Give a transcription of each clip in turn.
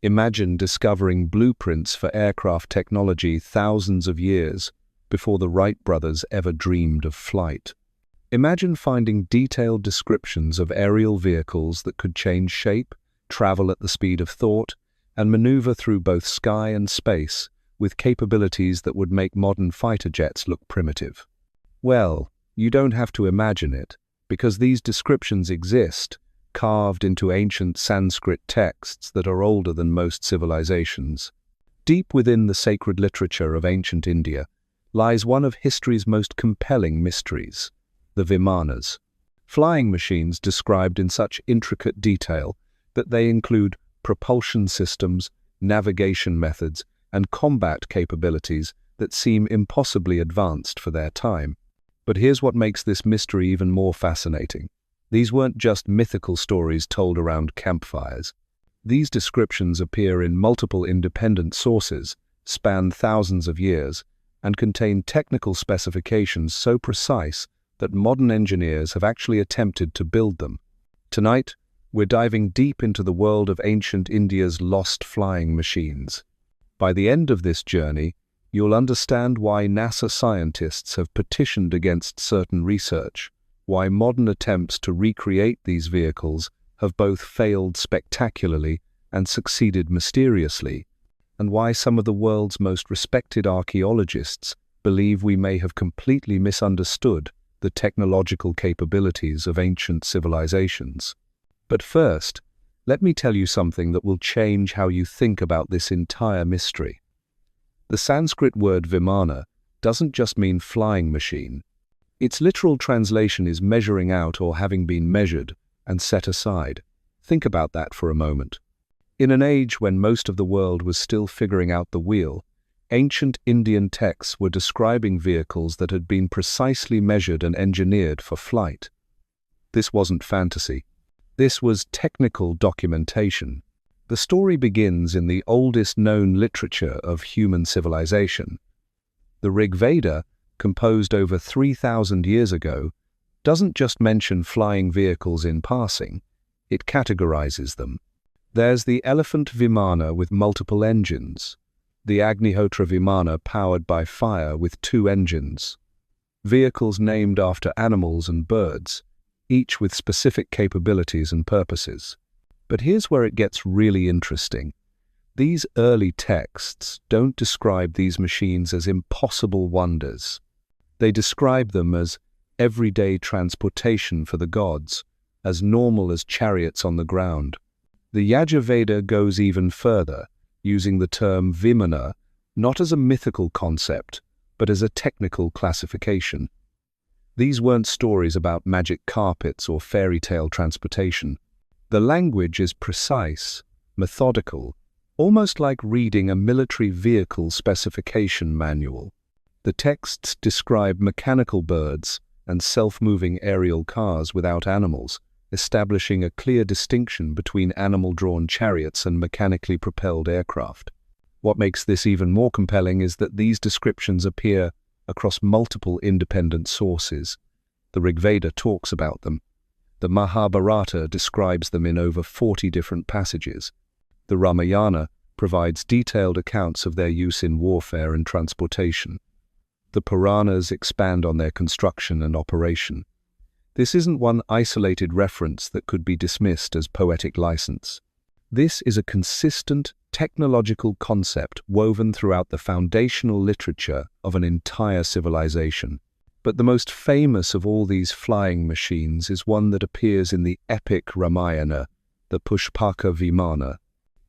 Imagine discovering blueprints for aircraft technology thousands of years before the Wright brothers ever dreamed of flight. Imagine finding detailed descriptions of aerial vehicles that could change shape, travel at the speed of thought, and maneuver through both sky and space with capabilities that would make modern fighter jets look primitive. Well, you don't have to imagine it, because these descriptions exist, carved into ancient Sanskrit texts that are older than most civilizations. Deep within the sacred literature of ancient India lies one of history's most compelling mysteries, the Vimanas. Flying machines described in such intricate detail that they include propulsion systems, navigation methods, and combat capabilities that seem impossibly advanced for their time. But here's what makes this mystery even more fascinating. These weren't just mythical stories told around campfires. These descriptions appear in multiple independent sources, span thousands of years, and contain technical specifications so precise that modern engineers have actually attempted to build them. Tonight, we're diving deep into the world of ancient India's lost flying machines. By the end of this journey, you'll understand why NASA scientists have petitioned against certain research, why modern attempts to recreate these vehicles have both failed spectacularly and succeeded mysteriously, and why some of the world's most respected archaeologists believe we may have completely misunderstood the technological capabilities of ancient civilizations. But first, let me tell you something that will change how you think about this entire mystery. The Sanskrit word Vimana doesn't just mean flying machine. Its literal translation is measuring out or having been measured and set aside. Think about that for a moment. In an age when most of the world was still figuring out the wheel, ancient Indian texts were describing vehicles that had been precisely measured and engineered for flight. This wasn't fantasy. This was technical documentation. The story begins in the oldest known literature of human civilization. The Rigveda, composed over 3,000 years ago, doesn't just mention flying vehicles in passing, it categorizes them. There's the elephant Vimana with multiple engines, the Agnihotra Vimana powered by fire with 2 engines, vehicles named after animals and birds, each with specific capabilities and purposes. But here's where it gets really interesting. These early texts don't describe these machines as impossible wonders. They describe them as everyday transportation for the gods, as normal as chariots on the ground. The Yajurveda goes even further, using the term Vimana not as a mythical concept, but as a technical classification. These weren't stories about magic carpets or fairy tale transportation. The language is precise, methodical, almost like reading a military vehicle specification manual. The texts describe mechanical birds and self-moving aerial cars without animals, establishing a clear distinction between animal-drawn chariots and mechanically propelled aircraft. What makes this even more compelling is that these descriptions appear across multiple independent sources. The Rigveda talks about them. The Mahabharata describes them in over 40 different passages. The Ramayana provides detailed accounts of their use in warfare and transportation. The Puranas expand on their construction and operation. This isn't one isolated reference that could be dismissed as poetic license. This is a consistent technological concept woven throughout the foundational literature of an entire civilization. But the most famous of all these flying machines is one that appears in the epic Ramayana, the Pushpaka Vimana.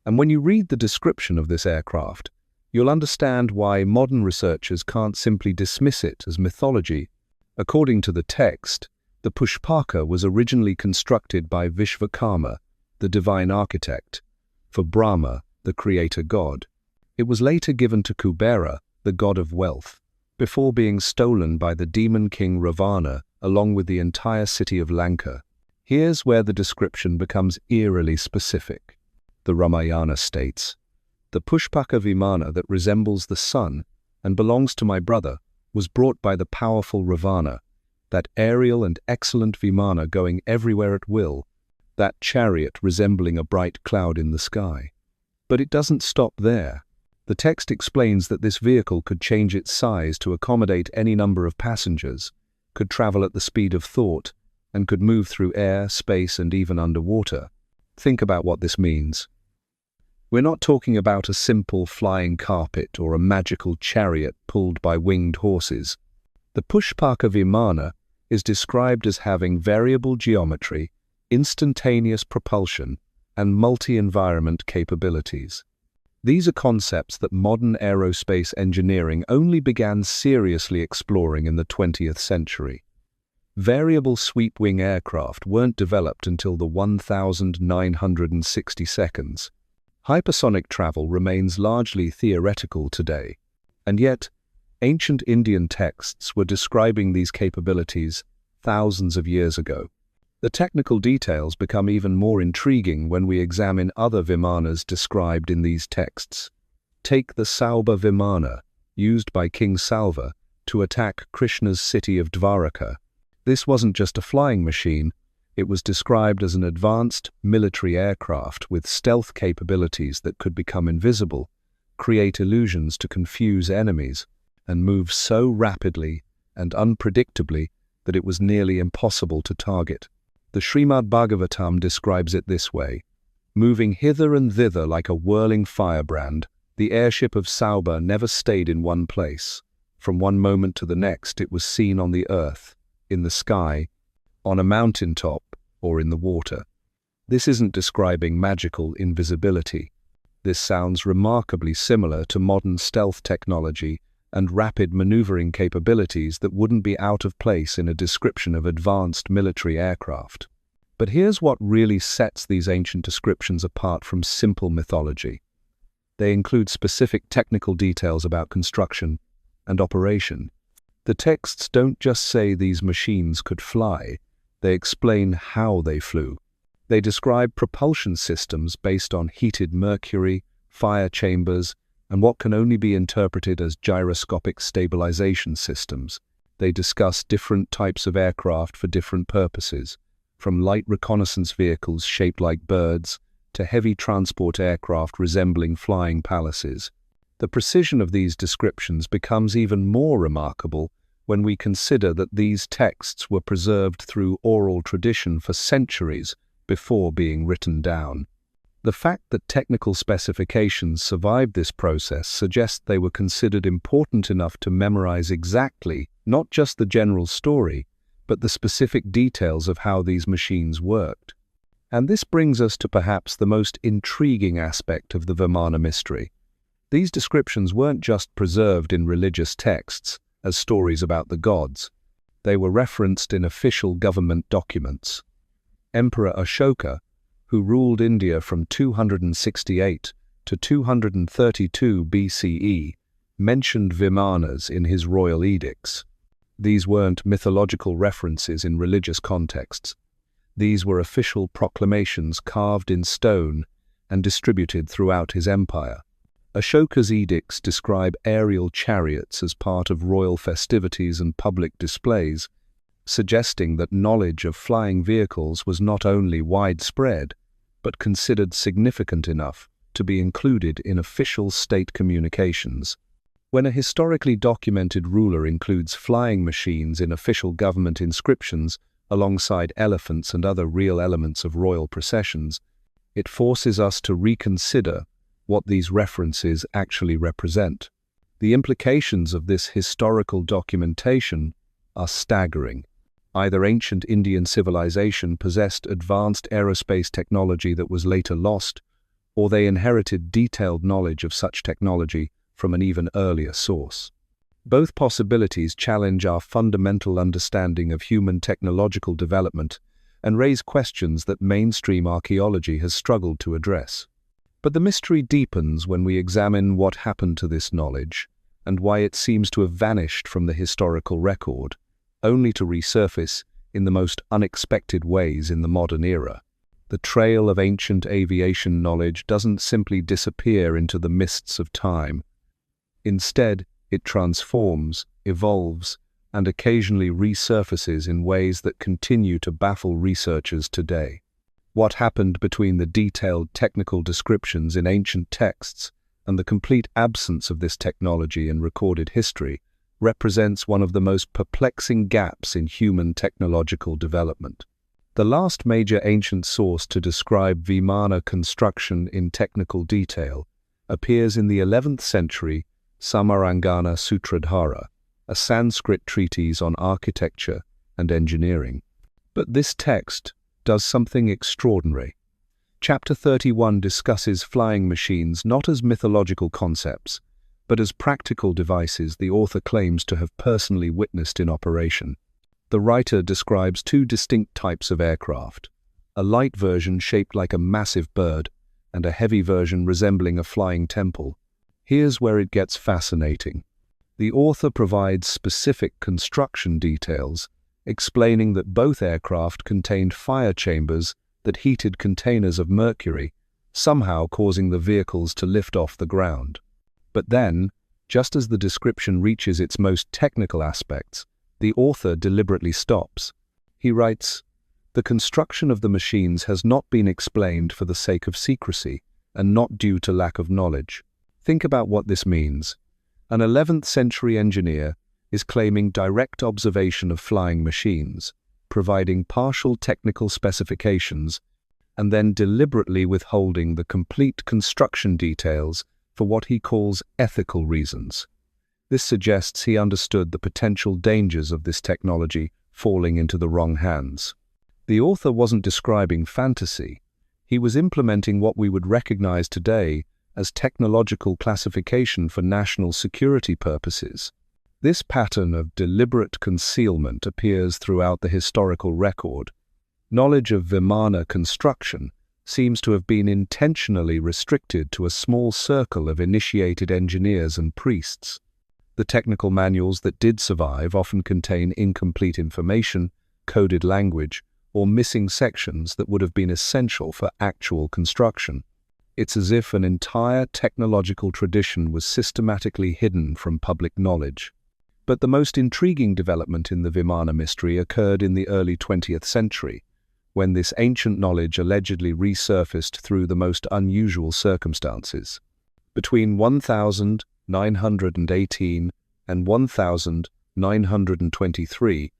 And when you read the description of this aircraft, you'll understand why modern researchers can't simply dismiss it as mythology. According to the text, the Pushpaka was originally constructed by Vishvakarma, the divine architect, for Brahma, the creator god. It was later given to Kubera, the god of wealth, before being stolen by the demon king Ravana along with the entire city of Lanka. Here's where the description becomes eerily specific. The Ramayana states, "The Pushpaka Vimana that resembles the sun and belongs to my brother was brought by the powerful Ravana, that aerial and excellent Vimana going everywhere at will, that chariot resembling a bright cloud in the sky. But it doesn't stop there. The text explains that this vehicle could change its size to accommodate any number of passengers, could travel at the speed of thought, and could move through air, space, and even underwater. Think about what this means. We're not talking about a simple flying carpet or a magical chariot pulled by winged horses. The Pushpaka Vimana is described as having variable geometry, instantaneous propulsion, and multi-environment capabilities. These are concepts that modern aerospace engineering only began seriously exploring in the 20th century. Variable sweep-wing aircraft weren't developed until the 1960 seconds. Hypersonic travel remains largely theoretical today, and yet ancient Indian texts were describing these capabilities thousands of years ago. The technical details become even more intriguing when we examine other Vimanas described in these texts. Take the Saubha Vimana, used by King Salva to attack Krishna's city of Dwaraka. This wasn't just a flying machine, it was described as an advanced military aircraft with stealth capabilities that could become invisible, create illusions to confuse enemies, and move so rapidly and unpredictably that it was nearly impossible to target. The Srimad Bhagavatam describes it this way: moving hither and thither like a whirling firebrand, the airship of Saubha never stayed in one place. From one moment to the next it was seen on the earth, in the sky, on a mountaintop, or in the water. This isn't describing magical invisibility. This sounds remarkably similar to modern stealth technology and rapid maneuvering capabilities that wouldn't be out of place in a description of advanced military aircraft. But here's what really sets these ancient descriptions apart from simple mythology. They include specific technical details about construction and operation. The texts don't just say these machines could fly, they explain how they flew. They describe propulsion systems based on heated mercury, fire chambers, and what can only be interpreted as gyroscopic stabilization systems. They discuss different types of aircraft for different purposes, from light reconnaissance vehicles shaped like birds to heavy transport aircraft resembling flying palaces. The precision of these descriptions becomes even more remarkable when we consider that these texts were preserved through oral tradition for centuries before being written down. The fact that technical specifications survived this process suggests they were considered important enough to memorize exactly, not just the general story, but the specific details of how these machines worked. And this brings us to perhaps the most intriguing aspect of the Vimana mystery. These descriptions weren't just preserved in religious texts as stories about the gods. They were referenced in official government documents. Emperor Ashoka, who ruled India from 268 to 232 BCE, mentioned Vimanas in his royal edicts. These weren't mythological references in religious contexts. These were official proclamations carved in stone and distributed throughout his empire. Ashoka's edicts describe aerial chariots as part of royal festivities and public displays, suggesting that knowledge of flying vehicles was not only widespread, but considered significant enough to be included in official state communications. When a historically documented ruler includes flying machines in official government inscriptions alongside elephants and other real elements of royal processions, it forces us to reconsider what these references actually represent. The implications of this historical documentation are staggering. Either ancient Indian civilization possessed advanced aerospace technology that was later lost, or they inherited detailed knowledge of such technology from an even earlier source. Both possibilities challenge our fundamental understanding of human technological development and raise questions that mainstream archaeology has struggled to address. But the mystery deepens when we examine what happened to this knowledge and why it seems to have vanished from the historical record, only to resurface in the most unexpected ways in the modern era. The trail of ancient aviation knowledge doesn't simply disappear into the mists of time. Instead, it transforms, evolves, and occasionally resurfaces in ways that continue to baffle researchers today. What happened between the detailed technical descriptions in ancient texts and the complete absence of this technology in recorded history represents one of the most perplexing gaps in human technological development. The last major ancient source to describe Vimana construction in technical detail appears in the 11th century Samarangana Sutradhara, a Sanskrit treatise on architecture and engineering. But this text does something extraordinary. Chapter 31 discusses flying machines not as mythological concepts, but as practical devices the author claims to have personally witnessed in operation. The writer describes two distinct types of aircraft, a light version shaped like a massive bird and a heavy version resembling a flying temple. Here's where it gets fascinating. The author provides specific construction details, explaining that both aircraft contained fire chambers that heated containers of mercury, somehow causing the vehicles to lift off the ground. But then, just as the description reaches its most technical aspects, the author deliberately stops. He writes, "The construction of the machines has not been explained for the sake of secrecy, and not due to lack of knowledge." Think about what this means. An 11th century engineer is claiming direct observation of flying machines, providing partial technical specifications, and then deliberately withholding the complete construction details for what he calls ethical reasons. This suggests he understood the potential dangers of this technology falling into the wrong hands. The author wasn't describing fantasy. He was implementing what we would recognize today as technological classification for national security purposes. This pattern of deliberate concealment appears throughout the historical record. Knowledge of Vimana construction seems to have been intentionally restricted to a small circle of initiated engineers and priests. The technical manuals that did survive often contain incomplete information, coded language, or missing sections that would have been essential for actual construction. It's as if an entire technological tradition was systematically hidden from public knowledge. But the most intriguing development in the Vimana mystery occurred in the early 20th century, when this ancient knowledge allegedly resurfaced through the most unusual circumstances. Between 1918 and 1923,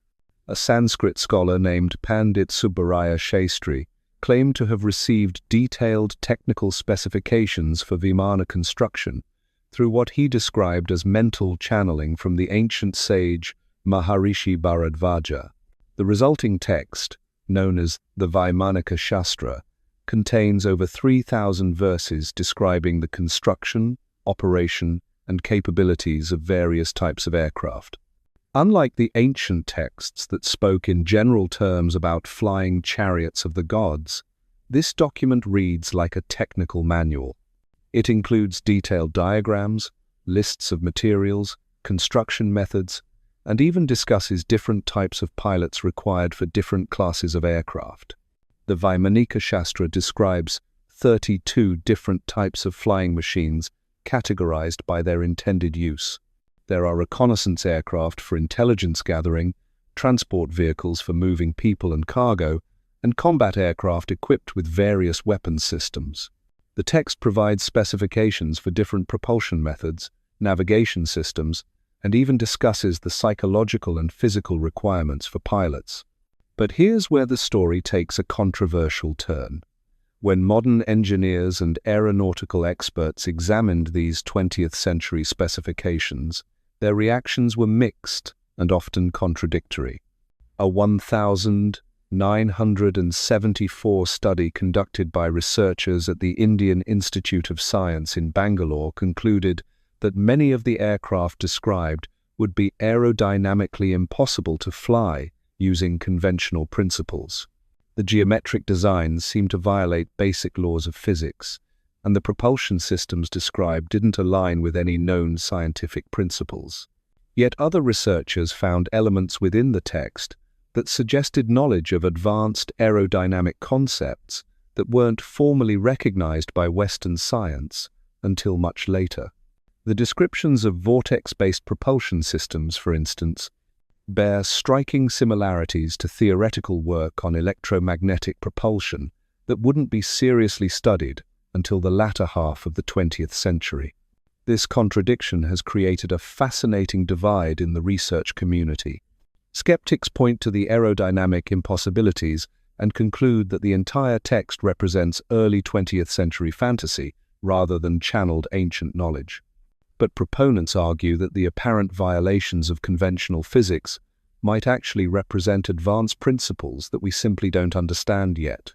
a Sanskrit scholar named Pandit Subbaraya Shastri claimed to have received detailed technical specifications for Vimana construction through what he described as mental channeling from the ancient sage Maharishi Bharadvaja. The resulting text, known as the Vaimanika Shastra, contains over 3,000 verses describing the construction, operation, and capabilities of various types of aircraft. Unlike the ancient texts that spoke in general terms about flying chariots of the gods, this document reads like a technical manual. It includes detailed diagrams, lists of materials, construction methods, and even discusses different types of pilots required for different classes of aircraft. The Vaimanika Shastra describes 32 different types of flying machines categorized by their intended use. There are reconnaissance aircraft for intelligence gathering, transport vehicles for moving people and cargo, and combat aircraft equipped with various weapons systems. The text provides specifications for different propulsion methods, navigation systems, and even discusses the psychological and physical requirements for pilots. But here's where the story takes a controversial turn. When modern engineers and aeronautical experts examined these 20th century specifications, their reactions were mixed and often contradictory. A 1974 study conducted by researchers at the Indian Institute of Science in Bangalore concluded that many of the aircraft described would be aerodynamically impossible to fly using conventional principles. The geometric designs seemed to violate basic laws of physics, and the propulsion systems described didn't align with any known scientific principles. Yet other researchers found elements within the text that suggested knowledge of advanced aerodynamic concepts that weren't formally recognized by Western science until much later. The descriptions of vortex-based propulsion systems, for instance, bear striking similarities to theoretical work on electromagnetic propulsion that wouldn't be seriously studied until the latter half of the 20th century. This contradiction has created a fascinating divide in the research community. Skeptics point to the aerodynamic impossibilities and conclude that the entire text represents early 20th century fantasy rather than channeled ancient knowledge. But proponents argue that the apparent violations of conventional physics might actually represent advanced principles that we simply don't understand yet.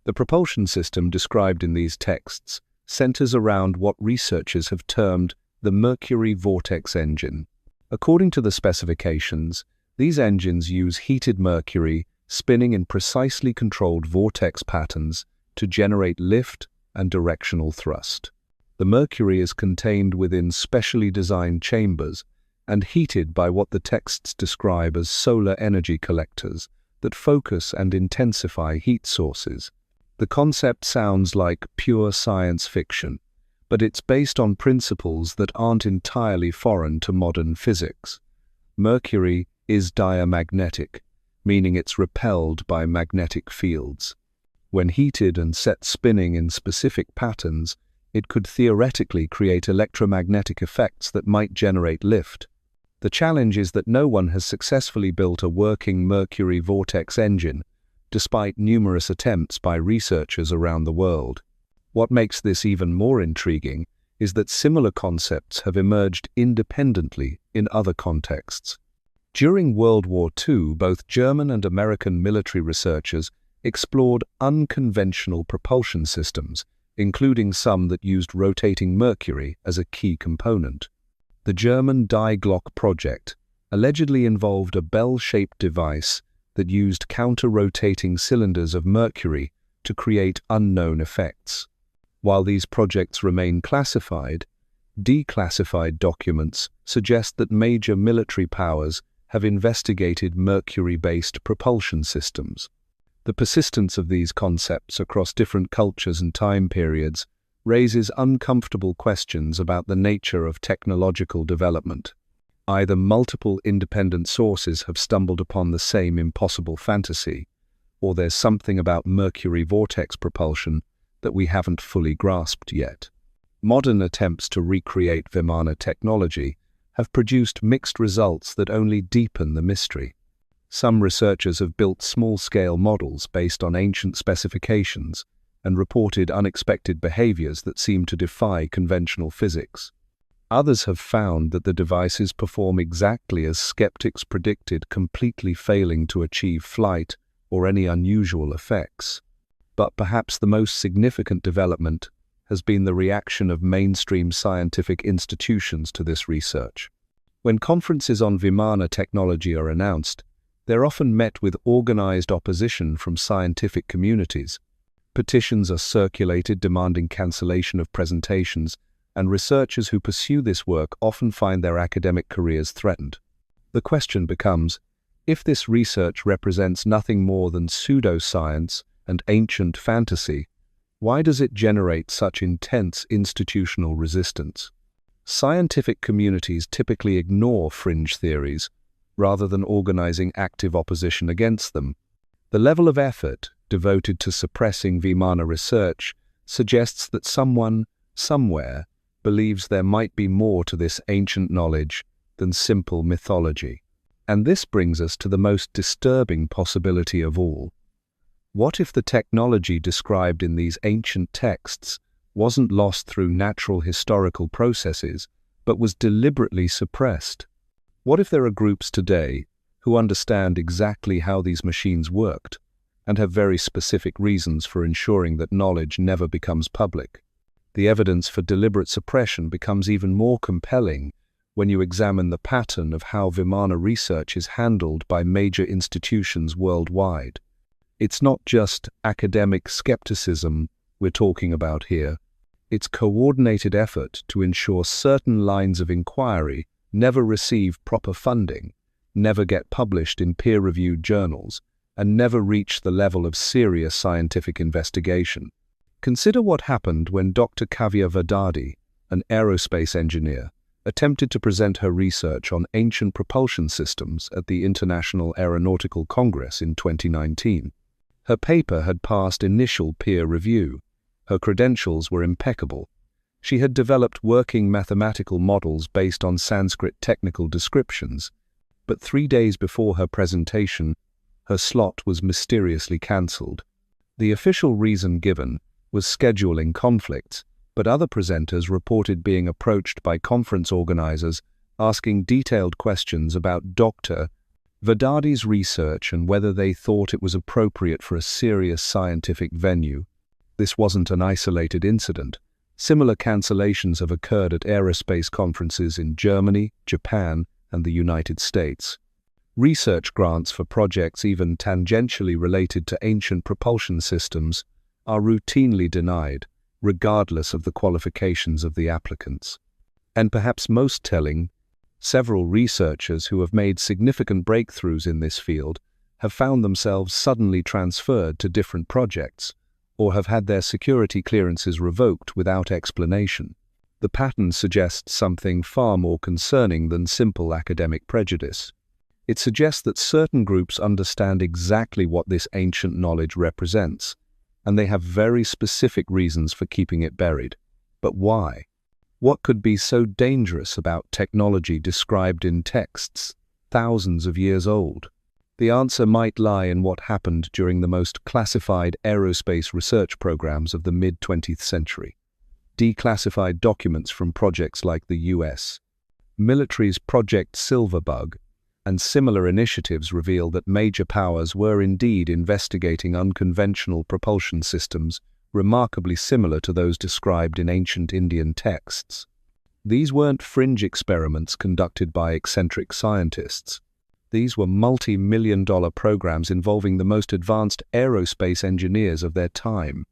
The propulsion system described in these texts centers around what researchers have termed the Mercury-vortex engine. According to the specifications, these engines use heated mercury spinning in precisely controlled vortex patterns to generate lift and directional thrust. The mercury is contained within specially designed chambers and heated by what the texts describe as solar energy collectors that focus and intensify heat sources. The concept sounds like pure science fiction, but it's based on principles that aren't entirely foreign to modern physics. Mercury is diamagnetic, meaning it's repelled by magnetic fields. When heated and set spinning in specific patterns, it could theoretically create electromagnetic effects that might generate lift. The challenge is that no one has successfully built a working Mercury-vortex engine, despite numerous attempts by researchers around the world. What makes this even more intriguing is that similar concepts have emerged independently in other contexts. During World War II, both German and American military researchers explored unconventional propulsion systems, including some that used rotating mercury as a key component. The German Die Glock project allegedly involved a bell-shaped device that used counter-rotating cylinders of mercury to create unknown effects. While these projects remain classified, declassified documents suggest that major military powers have investigated mercury-based propulsion systems. The persistence of these concepts across different cultures and time periods raises uncomfortable questions about the nature of technological development. Either multiple independent sources have stumbled upon the same impossible fantasy, or there's something about Mercury-vortex propulsion that we haven't fully grasped yet. Modern attempts to recreate Vimana technology have produced mixed results that only deepen the mystery. Some researchers have built small-scale models based on ancient specifications and reported unexpected behaviors that seem to defy conventional physics. Others have found that the devices perform exactly as skeptics predicted, completely failing to achieve flight or any unusual effects. But perhaps the most significant development has been the reaction of mainstream scientific institutions to this research. When conferences on Vimana technology are announced, they're often met with organized opposition from scientific communities. Petitions are circulated demanding cancellation of presentations, and researchers who pursue this work often find their academic careers threatened. The question becomes, if this research represents nothing more than pseudoscience and ancient fantasy, why does it generate such intense institutional resistance? Scientific communities typically ignore fringe theories, rather than organizing active opposition against them. The level of effort devoted to suppressing Vimana research suggests that someone, somewhere, believes there might be more to this ancient knowledge than simple mythology. And this brings us to the most disturbing possibility of all. What if the technology described in these ancient texts wasn't lost through natural historical processes, but was deliberately suppressed? What if there are groups today who understand exactly how these machines worked and have very specific reasons for ensuring that knowledge never becomes public? The evidence for deliberate suppression becomes even more compelling when you examine the pattern of how Vimana research is handled by major institutions worldwide. It's not just academic skepticism we're talking about here. It's coordinated effort to ensure certain lines of inquiry never receive proper funding, never get published in peer-reviewed journals, and never reach the level of serious scientific investigation. Consider what happened when Dr. Kavya Vadadi, an aerospace engineer, attempted to present her research on ancient propulsion systems at the International Aeronautical Congress in 2019. Her paper had passed initial peer review. Her credentials were impeccable. She had developed working mathematical models based on Sanskrit technical descriptions, but 3 days before her presentation, her slot was mysteriously cancelled. The official reason given was scheduling conflicts, but other presenters reported being approached by conference organizers asking detailed questions about Dr. Vedadi's research and whether they thought it was appropriate for a serious scientific venue. This wasn't an isolated incident. Similar cancellations have occurred at aerospace conferences in Germany, Japan, and the United States. Research grants for projects even tangentially related to ancient propulsion systems are routinely denied, regardless of the qualifications of the applicants. And perhaps most telling, several researchers who have made significant breakthroughs in this field have found themselves suddenly transferred to different projects, or have had their security clearances revoked without explanation. The pattern suggests something far more concerning than simple academic prejudice. It suggests that certain groups understand exactly what this ancient knowledge represents, and they have very specific reasons for keeping it buried. But why? What could be so dangerous about technology described in texts thousands of years old? The answer might lie in what happened during the most classified aerospace research programs of the mid-20th century. Declassified documents from projects like the U.S. military's Project Silverbug and similar initiatives reveal that major powers were indeed investigating unconventional propulsion systems remarkably similar to those described in ancient Indian texts. These weren't fringe experiments conducted by eccentric scientists. These were multi-million-dollar programs involving the most advanced aerospace engineers of their time.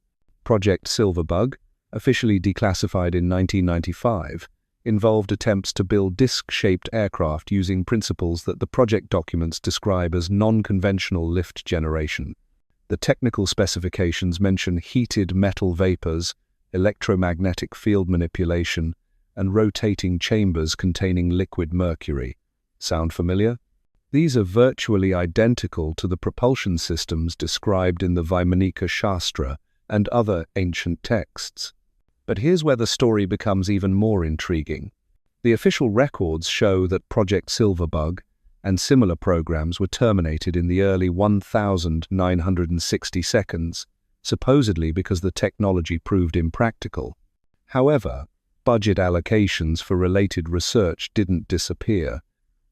Project Silverbug, officially declassified in 1995, involved attempts to build disc-shaped aircraft using principles that the project documents describe as non-conventional lift generation. The technical specifications mention heated metal vapors, electromagnetic field manipulation, and rotating chambers containing liquid mercury. Sound familiar? These are virtually identical to the propulsion systems described in the Vimana Shastra and other ancient texts. But here's where the story becomes even more intriguing. The official records show that Project Silverbug and similar programs were terminated in the early 1960 seconds, supposedly because the technology proved impractical. However, budget allocations for related research didn't disappear.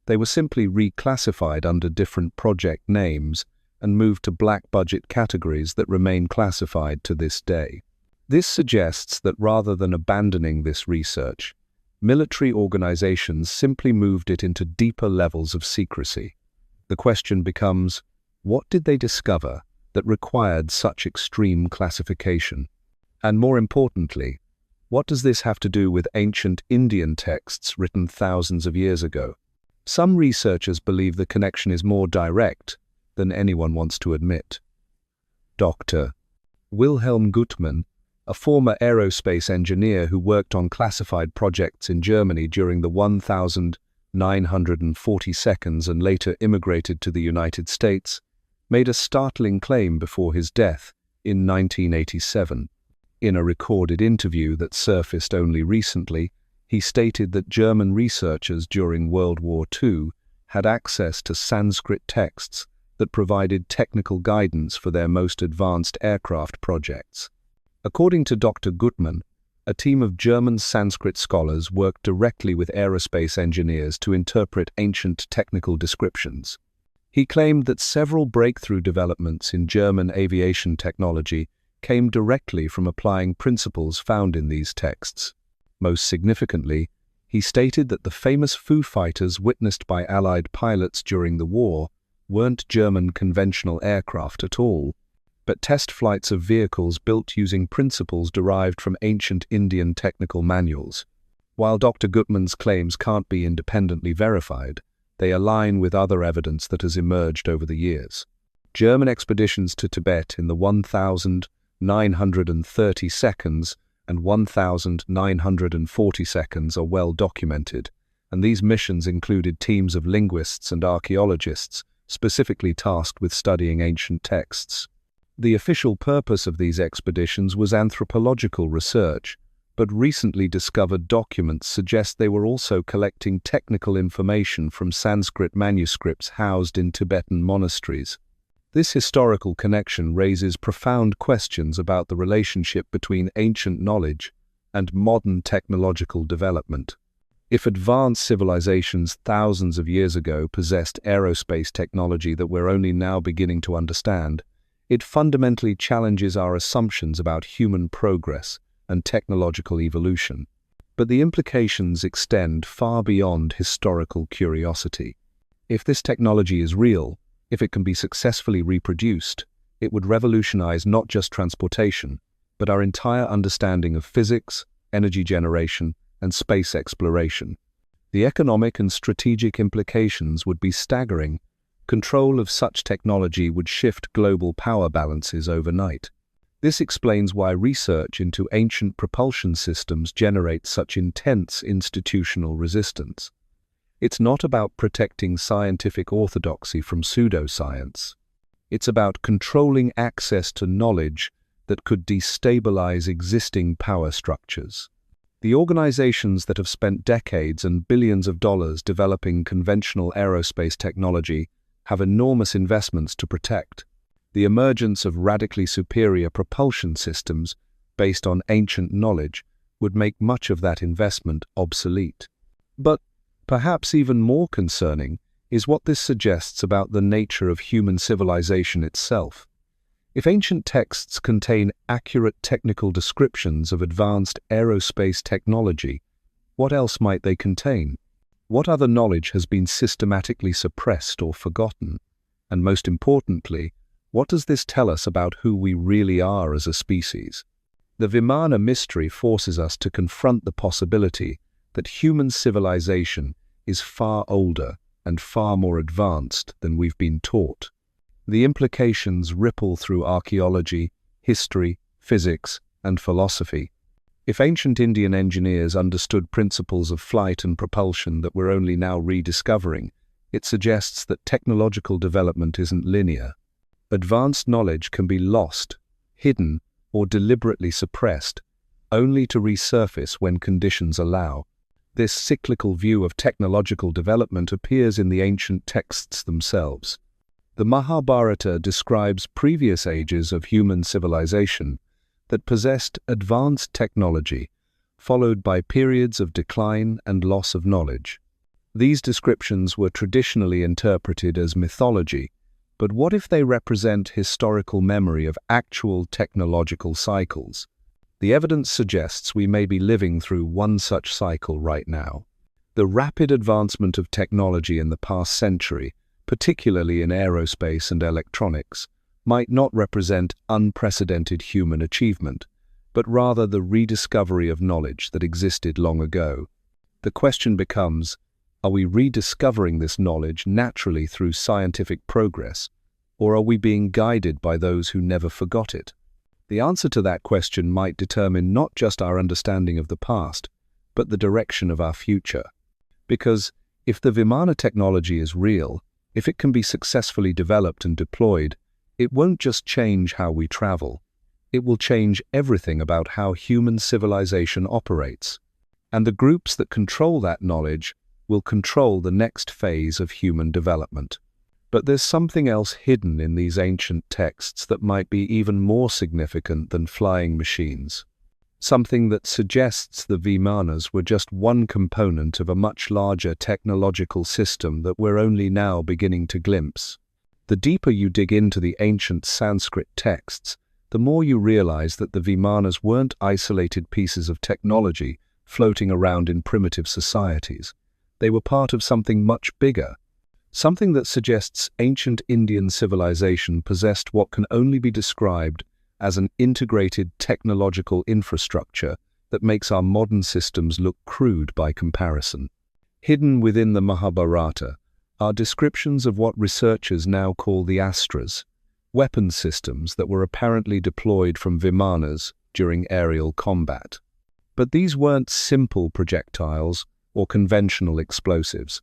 They were simply reclassified under different project names and moved to black budget categories that remain classified to this day. This suggests that rather than abandoning this research, military organizations simply moved it into deeper levels of secrecy. The question becomes, what did they discover that required such extreme classification? And more importantly, what does this have to do with ancient Indian texts written thousands of years ago? Some researchers believe the connection is more direct than anyone wants to admit. Dr. Wilhelm Gutmann, a former aerospace engineer who worked on classified projects in Germany during the 1940 seconds and later immigrated to the United States, made a startling claim before his death in 1987. In a recorded interview that surfaced only recently, he stated that German researchers during World War II had access to Sanskrit texts that provided technical guidance for their most advanced aircraft projects. According to Dr. Gutmann, a team of German Sanskrit scholars worked directly with aerospace engineers to interpret ancient technical descriptions. He claimed that several breakthrough developments in German aviation technology came directly from applying principles found in these texts. Most significantly, he stated that the famous Foo Fighters witnessed by Allied pilots during the war weren't German conventional aircraft at all, but test flights of vehicles built using principles derived from ancient Indian technical manuals. While Dr. Gutmann's claims can't be independently verified, they align with other evidence that has emerged over the years. German expeditions to Tibet in the 1930 seconds and 1940 seconds are well documented, and these missions included teams of linguists and archaeologists specifically tasked with studying ancient texts. The official purpose of these expeditions was anthropological research, but recently discovered documents suggest they were also collecting technical information from Sanskrit manuscripts housed in Tibetan monasteries. This historical connection raises profound questions about the relationship between ancient knowledge and modern technological development. If advanced civilizations thousands of years ago possessed aerospace technology that we're only now beginning to understand, it fundamentally challenges our assumptions about human progress and technological evolution. But the implications extend far beyond historical curiosity. If this technology is real, if it can be successfully reproduced, it would revolutionize not just transportation, but our entire understanding of physics, energy generation, and space exploration. The economic and strategic implications would be staggering. Control of such technology would shift global power balances overnight. This explains why research into ancient propulsion systems generates such intense institutional resistance. It's not about protecting scientific orthodoxy from pseudoscience. It's about controlling access to knowledge that could destabilize existing power structures. The organizations that have spent decades and billions of dollars developing conventional aerospace technology have enormous investments to protect. The emergence of radically superior propulsion systems based on ancient knowledge would make much of that investment obsolete. But perhaps even more concerning is what this suggests about the nature of human civilization itself. If ancient texts contain accurate technical descriptions of advanced aerospace technology, what else might they contain? What other knowledge has been systematically suppressed or forgotten? And most importantly, what does this tell us about who we really are as a species? The Vimana mystery forces us to confront the possibility that human civilization is far older and far more advanced than we've been taught. The implications ripple through archaeology, history, physics, and philosophy. If ancient Indian engineers understood principles of flight and propulsion that we're only now rediscovering, it suggests that technological development isn't linear. Advanced knowledge can be lost, hidden, or deliberately suppressed, only to resurface when conditions allow. This cyclical view of technological development appears in the ancient texts themselves. The Mahabharata describes previous ages of human civilization that possessed advanced technology, followed by periods of decline and loss of knowledge. These descriptions were traditionally interpreted as mythology, but what if they represent historical memory of actual technological cycles? The evidence suggests we may be living through one such cycle right now. The rapid advancement of technology in the past century, particularly in aerospace and electronics, might not represent unprecedented human achievement, but rather the rediscovery of knowledge that existed long ago. The question becomes, are we rediscovering this knowledge naturally through scientific progress, or are we being guided by those who never forgot it? The answer to that question might determine not just our understanding of the past, but the direction of our future. Because if the Vimana technology is real, if it can be successfully developed and deployed, it won't just change how we travel. It will change everything about how human civilization operates. And the groups that control that knowledge will control the next phase of human development. But there's something else hidden in these ancient texts that might be even more significant than flying machines. Something that suggests the Vimanas were just one component of a much larger technological system that we're only now beginning to glimpse. The deeper you dig into the ancient Sanskrit texts, the more you realize that the Vimanas weren't isolated pieces of technology floating around in primitive societies. They were part of something much bigger, something that suggests ancient Indian civilization possessed what can only be described as an integrated technological infrastructure that makes our modern systems look crude by comparison. Hidden within the Mahabharata are descriptions of what researchers now call the Astras, weapon systems that were apparently deployed from Vimanas during aerial combat. But these weren't simple projectiles or conventional explosives.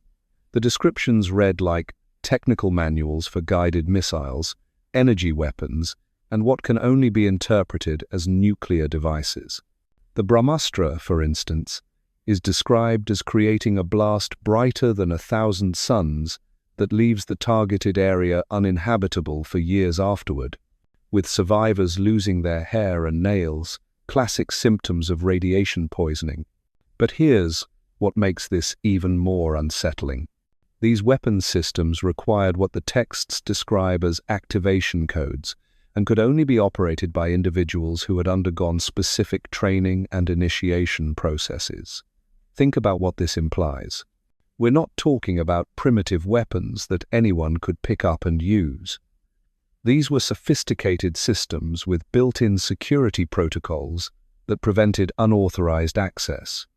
The descriptions read like technical manuals for guided missiles, energy weapons, and what can only be interpreted as nuclear devices. The Brahmastra, for instance, is described as creating a blast brighter than 1,000 suns that leaves the targeted area uninhabitable for years afterward, with survivors losing their hair and nails, classic symptoms of radiation poisoning. But here's what makes this even more unsettling. These weapons systems required what the texts describe as activation codes and could only be operated by individuals who had undergone specific training and initiation processes. Think about what this implies. We're not talking about primitive weapons that anyone could pick up and use. These were sophisticated systems with built-in security protocols that prevented unauthorized access.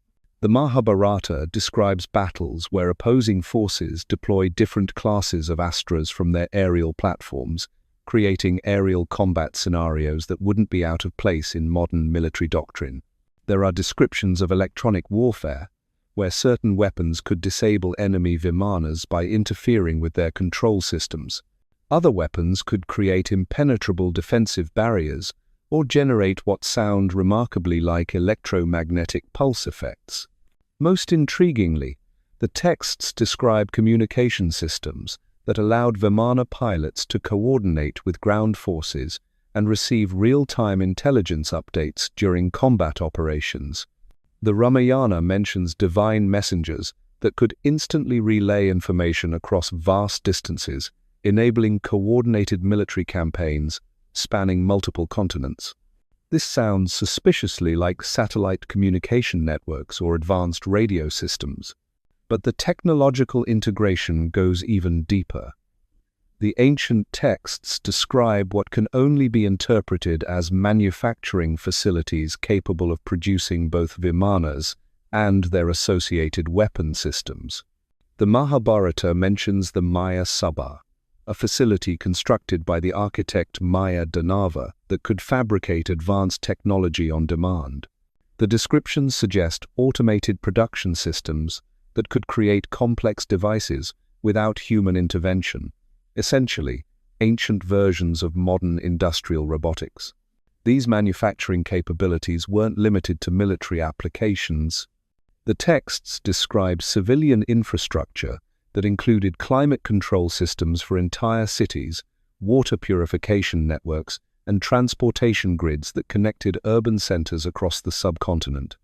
The Mahabharata describes battles where opposing forces deploy different classes of Astras from their aerial platforms, creating aerial combat scenarios that wouldn't be out of place in modern military doctrine. There are descriptions of electronic warfare, where certain weapons could disable enemy Vimanas by interfering with their control systems. Other weapons could create impenetrable defensive barriers or generate what sound remarkably like electromagnetic pulse effects. Most intriguingly, the texts describe communication systems that allowed Vimana pilots to coordinate with ground forces and receive real-time intelligence updates during combat operations. The Ramayana mentions divine messengers that could instantly relay information across vast distances, enabling coordinated military campaigns spanning multiple continents. This sounds suspiciously like satellite communication networks or advanced radio systems. But the technological integration goes even deeper. The ancient texts describe what can only be interpreted as manufacturing facilities capable of producing both Vimanas and their associated weapon systems. The Mahabharata mentions the Maya Sabha, a facility constructed by the architect Maya Danava that could fabricate advanced technology on demand. The descriptions suggest automated production systems that could create complex devices without human intervention, essentially ancient versions of modern industrial robotics. These manufacturing capabilities weren't limited to military applications. The texts describe civilian infrastructure that included climate control systems for entire cities, water purification networks, and transportation grids that connected urban centers across the subcontinent.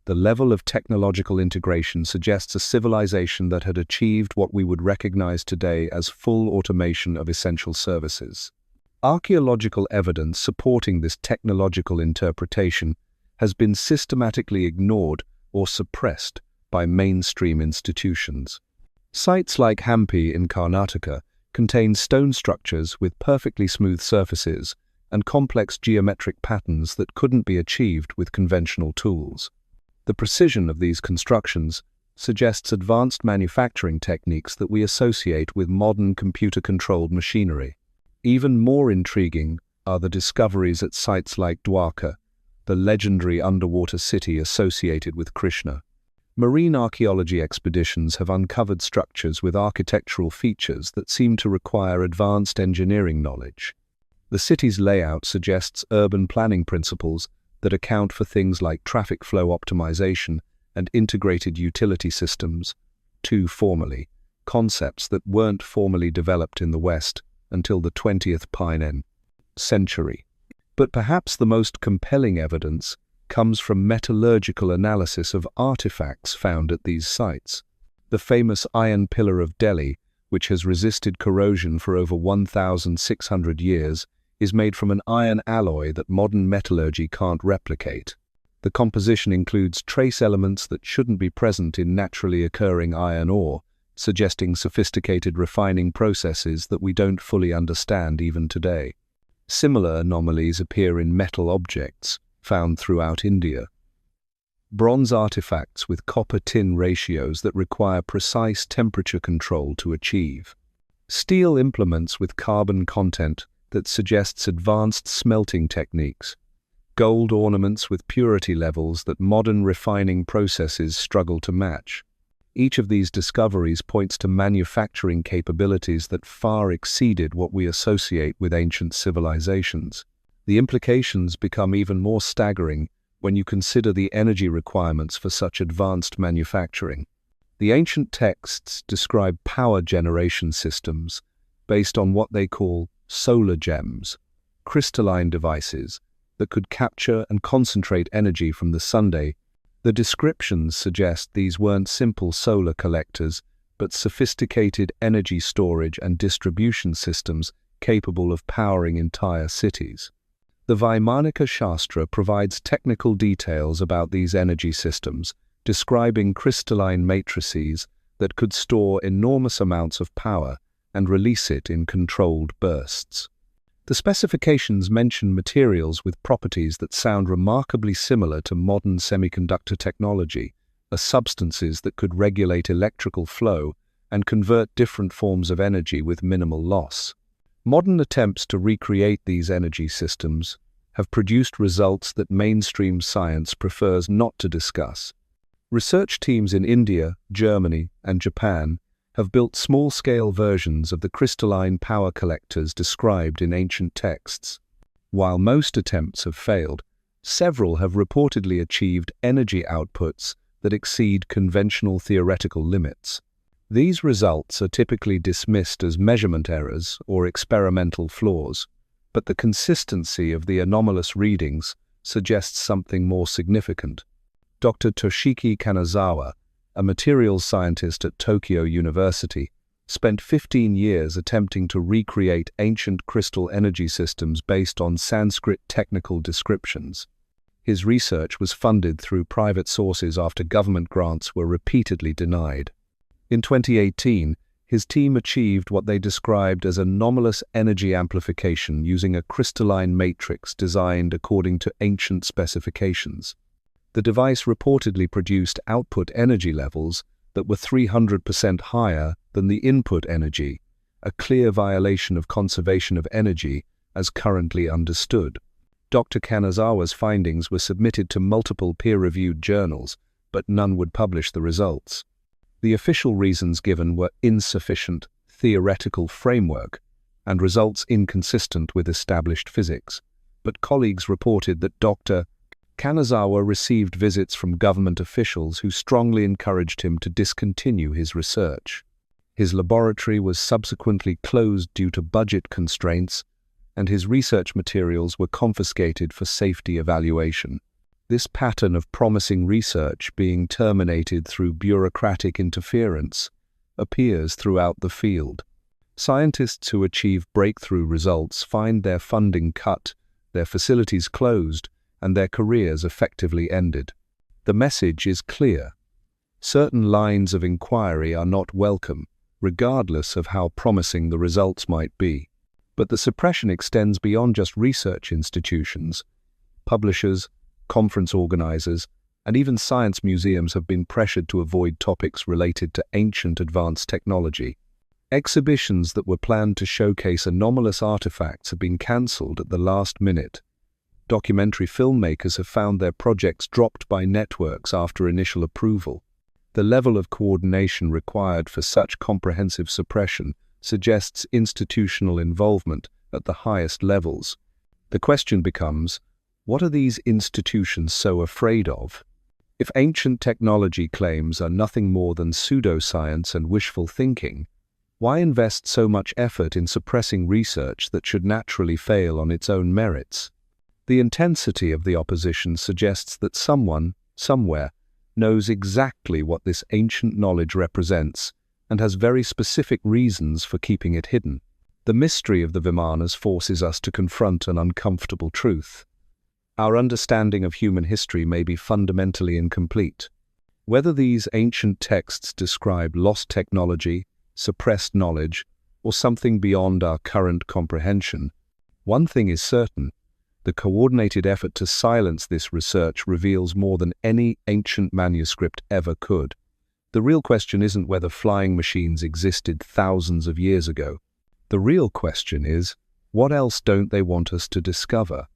The level of technological integration suggests a civilization that had achieved what we would recognize today as full automation of essential services. Archaeological evidence supporting this technological interpretation has been systematically ignored or suppressed by mainstream institutions. Sites like Hampi in Karnataka contain stone structures with perfectly smooth surfaces and complex geometric patterns that couldn't be achieved with conventional tools. The precision of these constructions suggests advanced manufacturing techniques that we associate with modern computer-controlled machinery. Even more intriguing are the discoveries at sites like Dwarka, the legendary underwater city associated with Krishna. Marine archaeology expeditions have uncovered structures with architectural features that seem to require advanced engineering knowledge. The city's layout suggests urban planning principles that account for things like traffic flow optimization and integrated utility systems, too formally, concepts that weren't formally developed in the West until the 20th century. But perhaps the most compelling evidence comes from metallurgical analysis of artifacts found at these sites. The famous Iron Pillar of Delhi, which has resisted corrosion for over 1,600 years, is made from an iron alloy that modern metallurgy can't replicate. The composition includes trace elements that shouldn't be present in naturally occurring iron ore, suggesting sophisticated refining processes that we don't fully understand even today. Similar anomalies appear in metal objects found throughout India. Bronze artifacts with copper-tin ratios that require precise temperature control to achieve. Steel implements with carbon content that suggests advanced smelting techniques. Gold ornaments with purity levels that modern refining processes struggle to match. Each of these discoveries points to manufacturing capabilities that far exceeded what we associate with ancient civilizations. The implications become even more staggering when you consider the energy requirements for such advanced manufacturing. The ancient texts describe power generation systems based on what they call solar gems, crystalline devices that could capture and concentrate energy from the sunday. The descriptions suggest these weren't simple solar collectors, but sophisticated energy storage and distribution systems capable of powering entire cities. The Vimana Shastra provides technical details about these energy systems, describing crystalline matrices that could store enormous amounts of power and release it in controlled bursts. The specifications mention materials with properties that sound remarkably similar to modern semiconductor technology, as substances that could regulate electrical flow and convert different forms of energy with minimal loss. Modern attempts to recreate these energy systems have produced results that mainstream science prefers not to discuss. Research teams in India, Germany, and Japan have built small-scale versions of the crystalline power collectors described in ancient texts. While most attempts have failed, several have reportedly achieved energy outputs that exceed conventional theoretical limits. These results are typically dismissed as measurement errors or experimental flaws, but the consistency of the anomalous readings suggests something more significant. Dr. Toshiki Kanazawa, a materials scientist at Tokyo University, spent 15 years attempting to recreate ancient crystal energy systems based on Sanskrit technical descriptions. His research was funded through private sources after government grants were repeatedly denied. In 2018, his team achieved what they described as anomalous energy amplification using a crystalline matrix designed according to ancient specifications. The device reportedly produced output energy levels that were 300% higher than the input energy, a clear violation of conservation of energy as currently understood. Dr. Kanazawa's findings were submitted to multiple peer-reviewed journals, but none would publish the results. The official reasons given were insufficient theoretical framework and results inconsistent with established physics, but colleagues reported that Dr. Kanazawa received visits from government officials who strongly encouraged him to discontinue his research. His laboratory was subsequently closed due to budget constraints, and his research materials were confiscated for safety evaluation. This pattern of promising research being terminated through bureaucratic interference appears throughout the field. Scientists who achieve breakthrough results find their funding cut, their facilities closed, and their careers effectively ended. The message is clear. Certain lines of inquiry are not welcome, regardless of how promising the results might be. But the suppression extends beyond just research institutions. Publishers, conference organizers, and even science museums have been pressured to avoid topics related to ancient advanced technology. Exhibitions that were planned to showcase anomalous artifacts have been cancelled at the last minute. Documentary filmmakers have found their projects dropped by networks after initial approval. The level of coordination required for such comprehensive suppression suggests institutional involvement at the highest levels. The question becomes, what are these institutions so afraid of? If ancient technology claims are nothing more than pseudoscience and wishful thinking, why invest so much effort in suppressing research that should naturally fail on its own merits? The intensity of the opposition suggests that someone, somewhere, knows exactly what this ancient knowledge represents and has very specific reasons for keeping it hidden. The mystery of the Vimanas forces us to confront an uncomfortable truth. Our understanding of human history may be fundamentally incomplete. Whether these ancient texts describe lost technology, suppressed knowledge, or something beyond our current comprehension, one thing is certain: the coordinated effort to silence this research reveals more than any ancient manuscript ever could. The real question isn't whether flying machines existed thousands of years ago. The real question is, what else don't they want us to discover?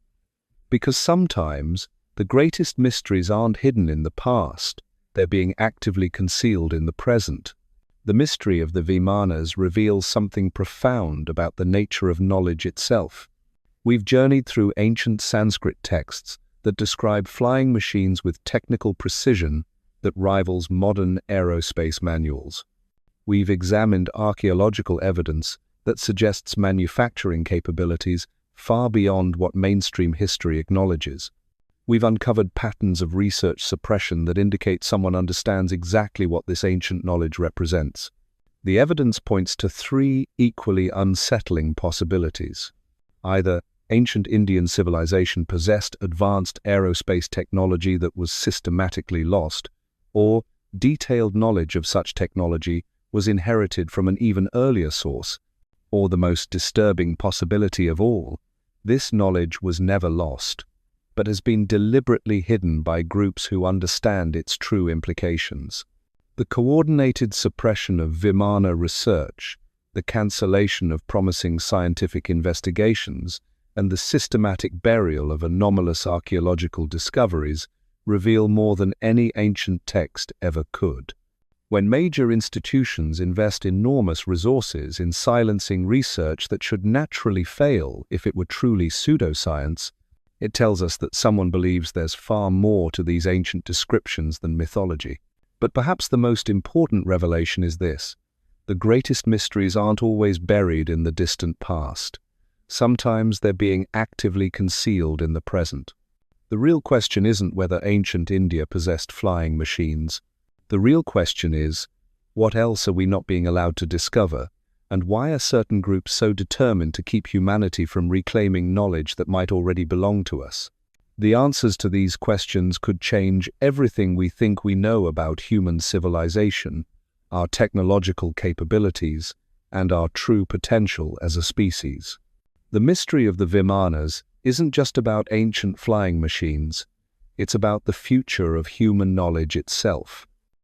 Because sometimes the greatest mysteries aren't hidden in the past, they're being actively concealed in the present. The mystery of the Vimanas reveals something profound about the nature of knowledge itself. We've journeyed through ancient Sanskrit texts that describe flying machines with technical precision that rivals modern aerospace manuals. We've examined archaeological evidence that suggests manufacturing capabilities far beyond what mainstream history acknowledges. We've uncovered patterns of research suppression that indicate someone understands exactly what this ancient knowledge represents. The evidence points to three equally unsettling possibilities. Either ancient Indian civilization possessed advanced aerospace technology that was systematically lost, or detailed knowledge of such technology was inherited from an even earlier source, or the most disturbing possibility of all, this knowledge was never lost, but has been deliberately hidden by groups who understand its true implications. The coordinated suppression of Vimana research, the cancellation of promising scientific investigations, and the systematic burial of anomalous archaeological discoveries reveal more than any ancient text ever could. When major institutions invest enormous resources in silencing research that should naturally fail if it were truly pseudoscience, it tells us that someone believes there's far more to these ancient descriptions than mythology. But perhaps the most important revelation is this: the greatest mysteries aren't always buried in the distant past. Sometimes they're being actively concealed in the present. The real question isn't whether ancient India possessed flying machines. The real question is, what else are we not being allowed to discover, and why are certain groups so determined to keep humanity from reclaiming knowledge that might already belong to us? The answers to these questions could change everything we think we know about human civilization, our technological capabilities, and our true potential as a species. The mystery of the Vimanas isn't just about ancient flying machines, it's about the future of human knowledge itself.